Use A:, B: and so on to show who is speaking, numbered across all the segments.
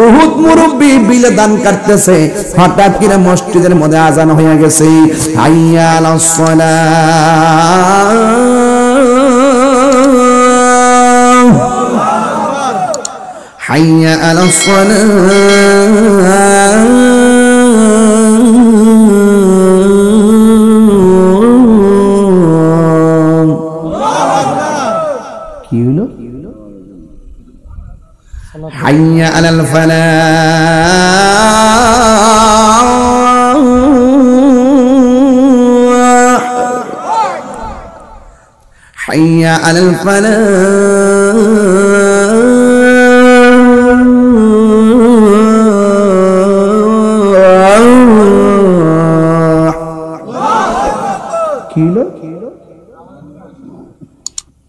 A: বহুত মুরব্বি বিলে দান কাটতেছে, হঠাৎ করে মসজিদের মধ্যে আজান হয়ে গেছে, হাইয়া আলাস সালাহ, হাইয়া আলাস সালাহ। কি হলো? হাইয়া আলাল ফালাহ, হাইয়া আলাল ফালাহ।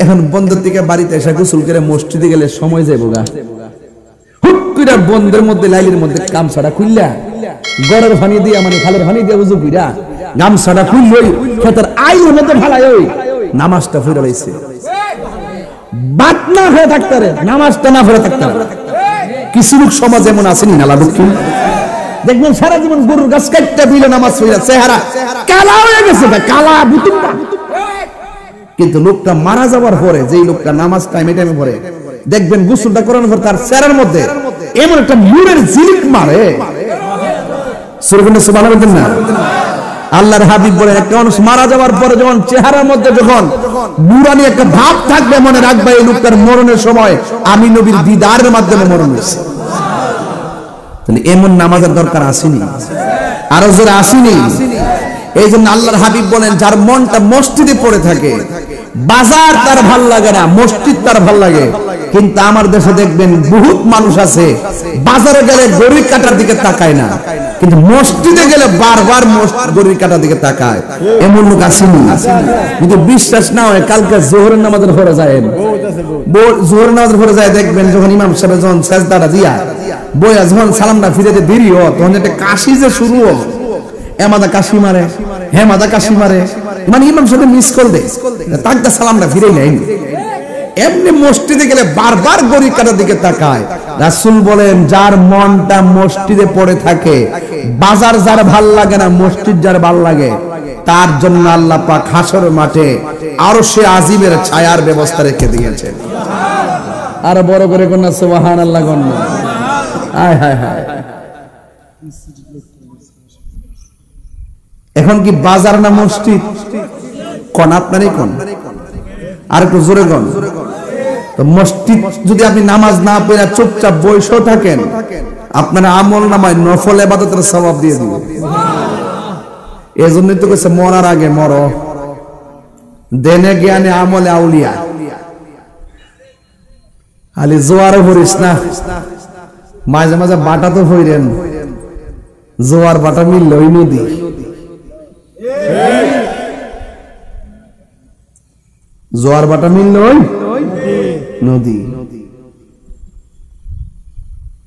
A: এখন বন্ধের থেকে বাড়িতে এসে গোসল করে মসজিদে গেলে সময় যাইব গা, হুট করে বন্ধের মধ্যে লাইলের মধ্যে গামছাটা খুললা, গড়ের পানি দিয়া মানে খালের পানি দিয়া উজু কইরা গামছাটা খুললই খেতের আইলের মধ্যে ফালাই ওই নামাজটা ফিরে লাইছে। বাদ না হয়ে থাকতে রে, নামাজটা না ফিরে থাকতে রে। কিছু লোক সমাজ এমন আসেনি নালা দক্ষিণ, দেখবেন সারা জীবন গরুর গাছ কাটতে দিলে নামাজ পড়ে চেহারা কালা হয়ে গেছে, কালা বুতুম্বা। কিন্তু লোকটা মারা যাওয়ার পরে, যেই লোকটা নামাজ টাইমে টাইমে পড়ে, দেখবেন গোসলটা করানোর পর তার চেহারার মধ্যে এমন একটা নূরের ঝিলিক মারে। সুবহানাল্লাহ বলেন না? আল্লাহর হাবিব বলেন একটা মানুষ মারা যাওয়ার পরে যখন চেহারার মধ্যে যখন নূরানি একটা ভাব থাকবে, মনে রাখবে এই লোকটার মরণের সময় আমি নবীর দিদারের মাধ্যমে মরণ হয়েছে। এমন নামাজের দরকার আসেনি, আরো জোরে আসেনি। এই জন্য আল্লাহর হাবিব বলেন যার মনটা মসজিদে পড়ে থাকে, বাজার তার ভাল লাগে না, মসজিদ তার ভাল লাগে। কিন্তু আমার দেশে দেখবেন বহুত মানুষ আছে বাজারে গেলে গড়ির কাটার দিকে তাকায় না, কিন্তু মসজিদে গেলে বারবার গড়ির কাটার দিকে তাকায়। এমন লোক আসেনি। কিন্তু বিশ্বাস না হয় কালকে জোহরের নামাজের পরে যায়, জোহরের নামাজের পরে যায়, দেখবেন যখন ইমাম সাহেব যখন সেজদাটা দিয়া বইয়া যখন সালামটা ফিরেতে দেরি হয়, তখন একটা কাশি যে শুরু হয়, এমাদা কাশি মারে, হেমাদা কাশি মারে, মানে ইমাম সাহেব মিস কল দেয়, তাকদা সালামটা ফিরে নেয়। এমনি মসজিদে গেলে বারবার গড়ি কাটার দিকে তাকায়। রাসূল বলেন যার মনটা মসজিদে পড়ে থাকে, বাজার যার ভাল লাগে না, মসজিদ যার ভাল লাগে, তার জন্য আল্লাহ পাক হাসরের মাঠে আরশে আজিমের ছায়ার ব্যবস্থা রেখে দিয়েছেন। আর বড় করে কোন সুবহানাল্লাহ কোন না? হায় হায় হায়। এখন কি বাজার না মসজিদ? কোন আপনারই কোন? আর একটু জোরে কোন? তো মসজিদ যদি আপনি নামাজ না পড়ে চুপচাপ বসে থাকেন, আপনার আমল নামায় নফল ইবাদতের সওয়াব দিয়ে দিবে। এজন্যই তো কইছে মরার আগে মরো, দেনে জ্ঞানে আমলে আউলিয়া। খালি জোয়ারে পড়িস না, মাঝে মাঝে বাটা তো পড়েন, জোয়ার বাটা মিলল ওই নদী। জোয়ার বাটা মিলল ওই নদী।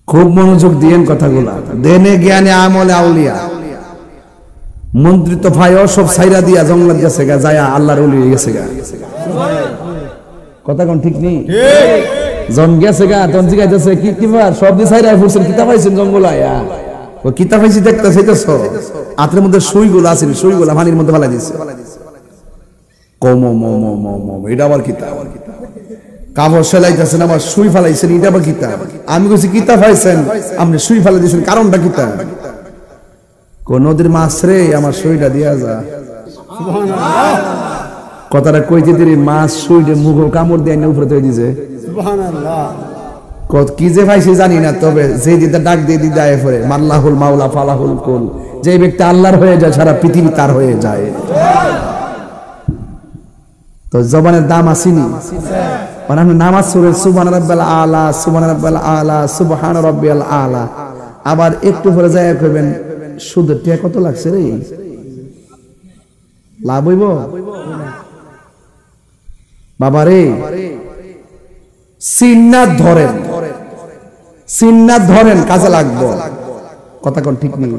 A: খুব মনোযোগ দিয়েন কথাগুলা। দেনে জ্ঞানে আমলে আউলিয়া। মন্ত্রী তো ভাই সব সাইরা দিয়া জঙ্গলত গেছে গা, যায় আল্লাহর ওলি হয়ে গেছে গা। কথা কোন ঠিক নেই? জন গেছে গা, তখন জিজ্ঞাসা কি কিবার সব দিয়ে সাইরা ফুরছেন, কিতা পাইছেন জঙ্গল আয়া? ও কিতা পাইছি দেখতে চাইতেছ? আত্রের মধ্যে সুইগুলো আছে, সুইগুলো পানির মধ্যে ফেলা দিচ্ছে। কম এটা আবার কিতা? কাপড় সেলাইতেছেন আবার সুই ফেলাইছেন, এটা আবার কিতা? আমি কইছি কিতা পাইছেন, আপনি সুই ফেলা দিয়েছেন, কারণটা কিতা? নদীর মাছ রে, আমার সুইটা দিয়া যা। কথাটা কইতে দিলি মাছ সুইটে মুখ কামড় দিয়ে উপরে তৈরি দিছে। কি যে পাইছি জানি না, তবে যে দিদা ডাক দিয়ে দিদা পরে মাল্লাহুল মাওলা ফালাহুল কুল, যে ব্যক্তি আল্লাহর হয়ে যায় সারা পৃথিবী তার হয়ে যায়। তো জবানের দাম আসেনি, মানে আপনি নামাজ পড়ে সুবহান রাব্বিল আলা, সুবহান রাব্বিল আলা, সুবহান রাব্বিল আলা, আবার একটু পরে যায় কইবেন সুদের টাকা কত লাগছে রে, লাভ হইব? বাবা রে, সিন্নাত ধরেন, সিন্নাত ধরেন, কাজে লাগবো। কথা কোন ঠিক নেই?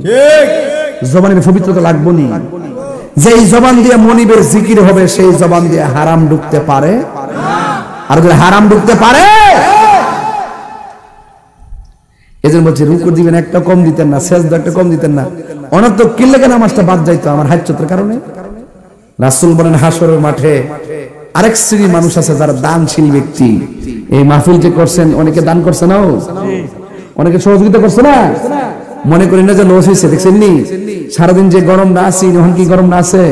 A: জবানের পবিত্রতা লাগবো নি। যেই জবান দিয়ে মনিবের জিকির হবে, সেই জবান দিয়ে হারাম ঢুকতে পারে? আর যদি হারাম ঢুকতে পারে, এজন্য বলছে রুকু দিবেন একটা কম দিতেন না, সেজদা একটা কম দিতেন না। অনর্থক কি লাগে নামাজটা বাদ যাইতো আমার হাজ্জতের কারণে। রাসূল বলেন হাসরের মাঠে আরেক শ্রেণীর মানুষ আছে যারা দানশীল ব্যক্তি। এই মাহফিল যে করছেন অনেকে দান করছে না, অনেকে সহযোগিতা করছে না, মনে করেন না যে লস হয়েছে। দেখছেন নি সারাদিন যে গরম না আছি, এখন কি গরম না আছে?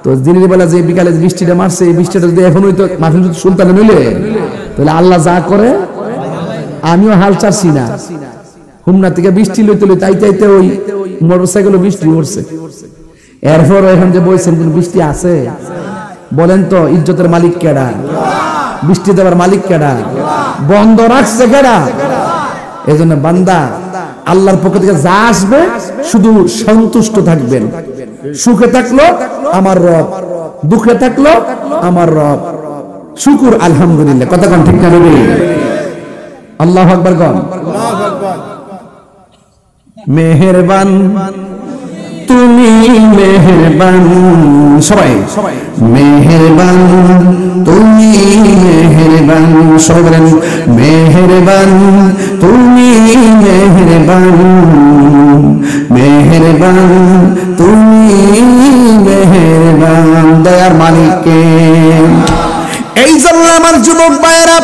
A: তো দিনের বেলা যে বিকালে বৃষ্টিটা মারছে, এই বৃষ্টিটা যদি এখন হইতো মাহফিল যদি সুলতানে নইলে, তাহলে আল্লাহ যা করে আমিও হাল চাচ্ছি না। হুমনা থেকে বৃষ্টি লইতে লইতে আইতে আইতে ওই মোটরসাইকেল বৃষ্টি পড়ছে। এরপর এখন যে বলছেন কোন বৃষ্টি আছে? বলেন তো ইজ্জতের মালিক কেডা? বৃষ্টি দেওয়ার মালিক কেডা? বন্ধ রাখছে কেডা? এজন্য বান্দা আল্লাহর পক্ষ থেকে যা আসবে শুধু সন্তুষ্ট থাকবেন। সুখে থাকলো আমার রব, দুঃখে থাকলো আমার রব, শুকুর আলহামদুলিল্লাহ। কথা কোন ঠিক না? আল্লাহু আকবার কোন? মেহেরবান তুমি মেহেরবান, সবাই মেহেরবান তুমি মেহেরবান, সবাই বলেন মেহেরবান তুমি মেহেরবান, মেহেরবান তুমি মেহেরবান, দয়ার মালিককে। এই জন্য আমার যুবক ভাইয়েরা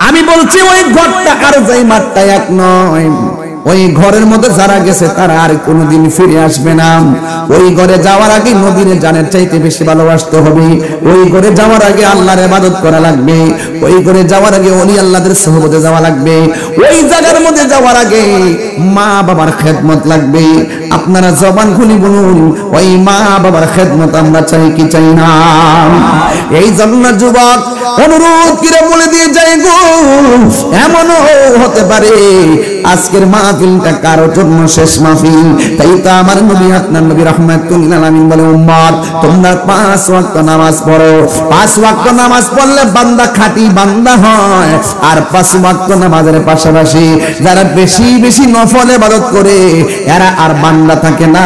A: আমি বলছি ওই ঘরটা আর যাই মাঠটা এক নয়। ওই ঘরের মধ্যে যারা গেছে তারা আর কোনোদিন ফিরে আসবে না। ওই ঘরে যাওয়ার আগে নবীর জানের চাইতে বেশি ভালোবাসতে হবে। ওই ঘরে যাওয়ার আগে আল্লাহর ইবাদত করা লাগবে। ওই ঘরে যাওয়ার আগে ওলি আল্লাহদের সুহবতে যাওয়া লাগবে। ওই জায়গার মধ্যে যাওয়ার আগে মা বাবার খেদমত লাগবে। আপনারা জবান খুলে বলুন ওই মা বাবার খেদমত আমরা চাই কি চাই না? এই জন্য যুবক অনুরোধ করে বলে দিয়ে যাই গো, এমনও হতে পারে আজকের মাহফিলটা কারোর জন্য শেষ মাহফিল। তাই তো আমার নবী আপনার নবী রাহমাতুল লিল আলামিন বলে উম্মত তোমরা 5 ওয়াক্ত নামাজ পড়ো। 5 ওয়াক্ত নামাজ পড়লে বান্দা খাঁটি বান্দা হয়। আর 5 ওয়াক্ত নামাজের পাশাপাশি যারা বেশি বেশি নফল ইবাদত করে এরা আর বান্দা থাকে না,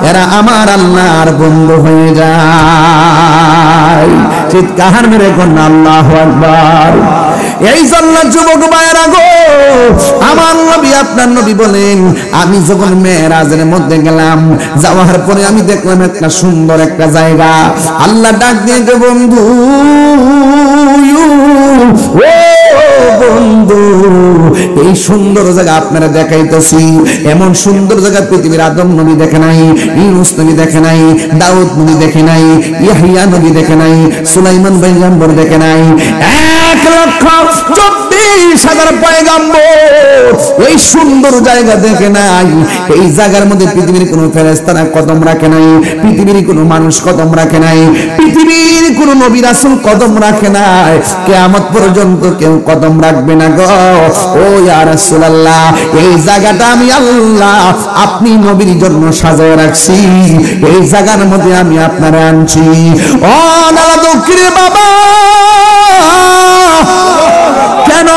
A: এরা আমার আল্লাহর বন্ধু হয়ে যায়। চিৎকার মেরে কোন আল্লাহু আকবার। এই জন্য যুবক ভাইরা গো, আমার নবী আপনার নবী বলেন আমি যখন মেরাজের মধ্যে গেলাম, যাওয়ার পরে আমি দেখলাম একটা সুন্দর একটা জায়গা। আল্লাহ ডাক দিয়ে যে বন্ধু, ও বন্ধু এই সুন্দর জায়গা আপনারা দেখাইতেছি। এমন সুন্দর জায়গা পৃথিবীর আদম নবী দেখে নাই, ইউনূস নবী দেখে নাই, দাউদ নবী দেখে নাই, ইয়াহইয়া নবী দেখে নাই, সুলাইমান পয়গম্বর দেখে নাই। 1,24,000 পয়গম্বর এই সুন্দর জায়গা দেখে নাই। এই জায়গার মধ্যে পৃথিবীর কোনো ফেরেশতারা কদম রাখে নাই, পৃথিবীর কোনো মানুষ কদম রাখে নাই, পৃথিবীর কোনো নবী রাসূল কদম রাখে নাই, কিয়ামত পর্যন্ত কেউ কদম রাখবে না গো। ও ইয়া রাসূলুল্লাহ, এই জায়গাটা আমি আল্লাহ আপনি নবীর জন্য সাজায় রাখছি। এই জায়গার মধ্যে আমি আপনারা আনছি। ও নালা দক্ষিণে বাবা, কেন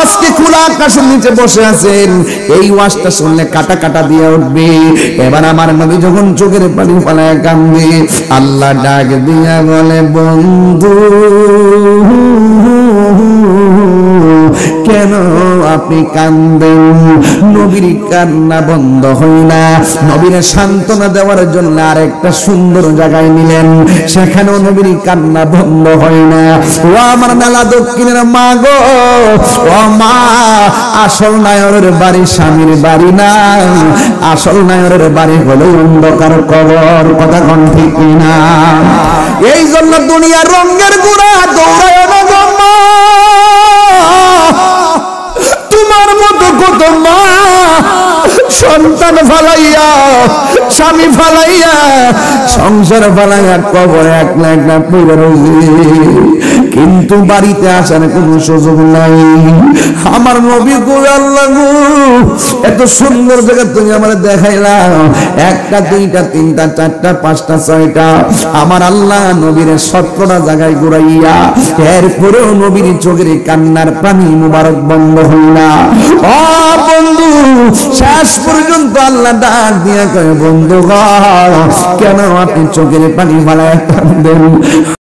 A: আজকে খোলা আকাশের নিচে বসে আছেন? এই ওয়াজটা শুনলে কাটা কাটা দিয়ে উঠবে। এবার আমার নবী যখন চোখের পানি ফেলায় কান্দে, আল্লাহ ডাক দিয়া বলে বন্ধু কেন আপনি কান্দেন? নবীর কান্না বন্ধ হয় না। নবীর সান্ত্বনা দেওয়ার জন্য আরেকটা সুন্দর জায়গায় নিলেন, সেখানেও নবীর কান্না বন্ধ হয় না। ও আমার নালা দক্ষিণের মা গো, ও মা, আসল নায়রের বাড়ি স্বামীর বাড়ি না, আসল নায়রের বাড়ি হলো অন্ধকার কবর। কথা কোন ঠিক না? এই জন্য দুনিয়ার রঙের গুড়া দৌড়ায় না গো মা। তোমার মতো কত মা সন্তান ফালাইয়া, স্বামী ফালাইয়া, সংসার ফালাইয়া কবরে একলা একলা পড়ে রয়েছে, কিন্তু বাড়িতে আসার কোনো সুযোগ নাই। আমার নবী গো, আল্লাহ গো, এত সুন্দর জায়গা তুমি আমার দেখাইলা, 1টা 2টা 3টা 4টা 5টা 6টা, আমার আল্লাহ নবীর 17টা জায়গায় ঘুরাইয়া, এরপরেও নবীর চোখের কান্নার পানি মুবারক বন্ধ হই না। ও বন্ধু, শেষ পর্যন্ত আল্লাহ ডাক দিয়া কয় বন্ধু গো, কেন আপনি চোখের পানি ফেলায় কাঁদেন?